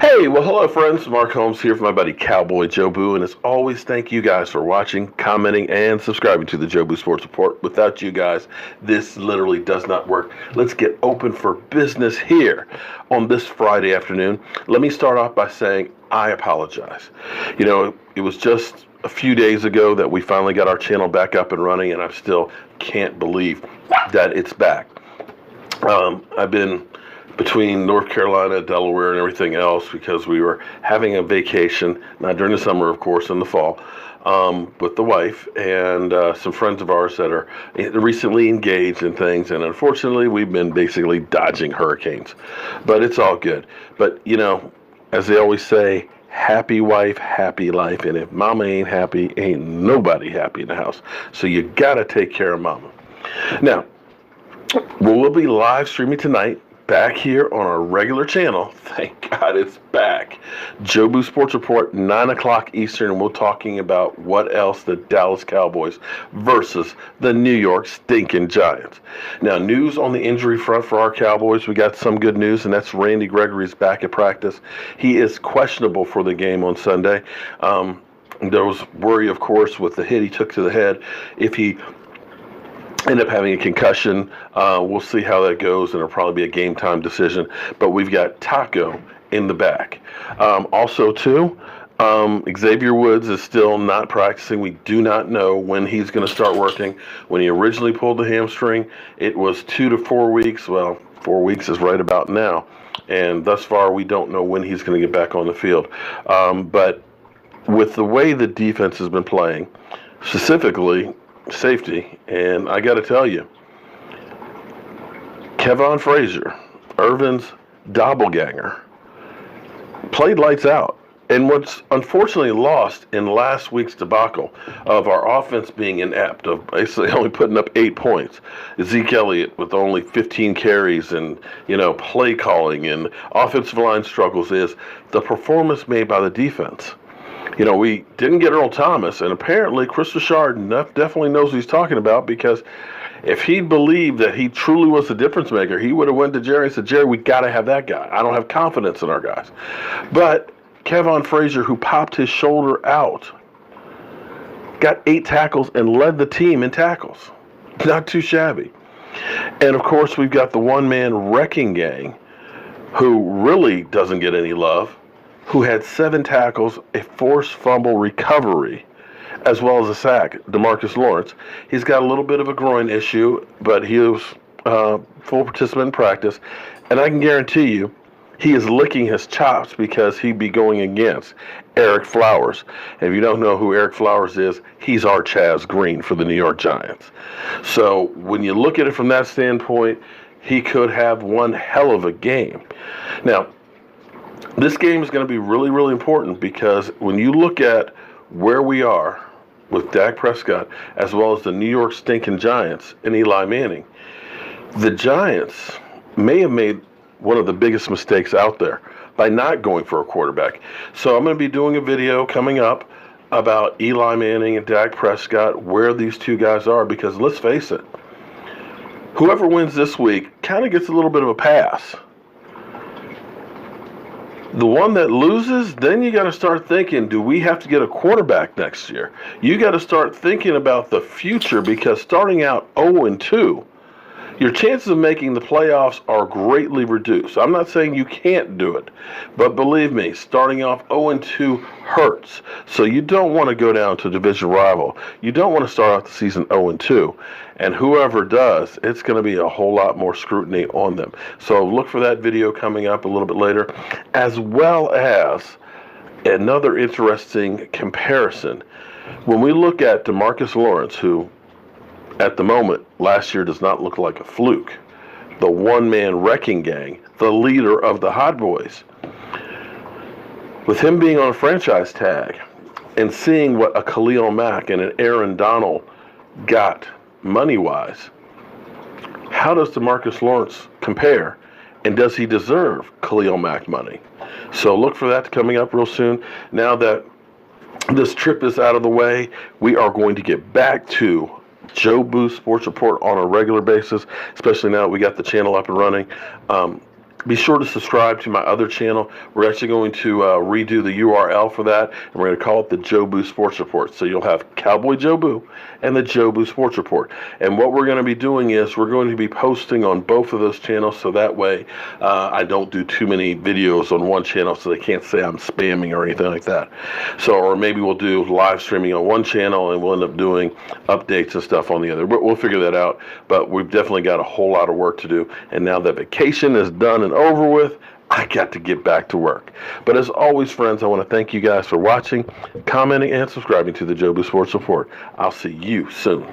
Hey, well, hello, friends. Mark Holmes here for my buddy Cowboy Joe Boo, and as always, thank you guys for watching, commenting, and subscribing to the Joe Boo Sports Report. Without you guys, this literally does not work. Let's get open for business here on this Friday afternoon. Let me start off by saying I apologize. You know, it was just a few days ago that we finally got our channel back up and running, and I still can't believe that it's back. I've been between North Carolina, Delaware, and everything else because we were having a vacation, not during the summer, of course, in the fall, with the wife and some friends of ours that are recently engaged in things. And unfortunately, we've been basically dodging hurricanes, but it's all good. But, you know, as they always say, happy wife, happy life. And if mama ain't happy, ain't nobody happy in the house. So you got to take care of mama. Now, we'll be live streaming tonight back here on our regular channel. Thank God it's back. Joe Boo Sports Report, 9 o'clock Eastern, and we're talking about what else the Dallas Cowboys versus the New York stinking Giants. Now, news on the injury front for our Cowboys. We got some good news, and that's Randy Gregory's back at practice. He is questionable for the game on Sunday. There was worry, of course, with the hit he took to the head. If he end up having a concussion, we'll see how that goes, and it'll probably be a game time decision. But we've got Taco in the back. Also, too, Xavier Woods is still not practicing. We do not know when he's going to start working. When he originally pulled the hamstring, it was 2 to 4 weeks. Well, 4 weeks is right about now. And thus far, we don't know when he's going to get back on the field. But with the way the defense has been playing, specifically safety, and I got to tell you, Kevon Frazier, Irvin's doppelganger, played lights out. And what's unfortunately lost in last week's debacle of our offense being inept, of basically only putting up 8 points, Zeke Elliott with only 15 carries and, play calling and offensive line struggles, is the performance made by the defense. We didn't get Earl Thomas, and apparently Chris Richard definitely knows what he's talking about, because if he believed that he truly was the difference maker, he would have went to Jerry and said, Jerry, we got to have that guy. I don't have confidence in our guys. But Kevon Frazier, who popped his shoulder out, got 8 tackles and led the team in tackles. Not too shabby. And, of course, we've got the one-man wrecking gang, who really doesn't get any love, who had 7 tackles, a forced fumble recovery, as well as a sack, DeMarcus Lawrence. He's got a little bit of a groin issue, but he was full participant in practice. And I can guarantee you, he is licking his chops because he'd be going against Eric Flowers. And if you don't know who Eric Flowers is, he's our Chaz Green for the New York Giants. So when you look at it from that standpoint, he could have one hell of a game. Now, this game is going to be really, really important, because when you look at where we are with Dak Prescott, as well as the New York stinking Giants and Eli Manning, the Giants may have made one of the biggest mistakes out there by not going for a quarterback. So I'm going to be doing a video coming up about Eli Manning and Dak Prescott, where these two guys are, because let's face it, whoever wins this week kind of gets a little bit of a pass. The one that loses, then you got to start thinking, do we have to get a quarterback next year? You got to start thinking about the future, because starting out 0-2, your chances of making the playoffs are greatly reduced. I'm not saying you can't do it, but believe me, starting off 0-2 hurts. So you don't want to go down to a division rival. You don't want to start off the season 0-2. And whoever does, it's going to be a whole lot more scrutiny on them. So look for that video coming up a little bit later, as well as another interesting comparison. When we look at DeMarcus Lawrence, who at the moment last year does not look like a fluke, the one-man wrecking gang, the leader of the Hot Boys, with him being on a franchise tag and seeing what a Khalil Mack and an Aaron Donald got money-wise, how does DeMarcus Lawrence compare, and does he deserve Khalil Mack money? So look for that coming up real soon. Now that this trip is out of the way, we are going to get back to Joe Boo Sports Report on a regular basis, especially now that we got the channel up and running. Be sure to subscribe to my other channel. We're actually going to redo the URL for that, and we're going to call it the Jobu Sports Report. So you'll have Cowboy Jobu and the Jobu Sports Report. And what we're going to be doing is we're going to be posting on both of those channels, so that way I don't do too many videos on one channel so they can't say I'm spamming or anything like that. So, or maybe we'll do live streaming on one channel and we'll end up doing updates and stuff on the other. But we'll figure that out. But we've definitely got a whole lot of work to do. And now that vacation is done and over with, I got to get back to work. But as always, friends, I want to thank you guys for watching, commenting, and subscribing to the Jobu Sports Report. I'll see you soon.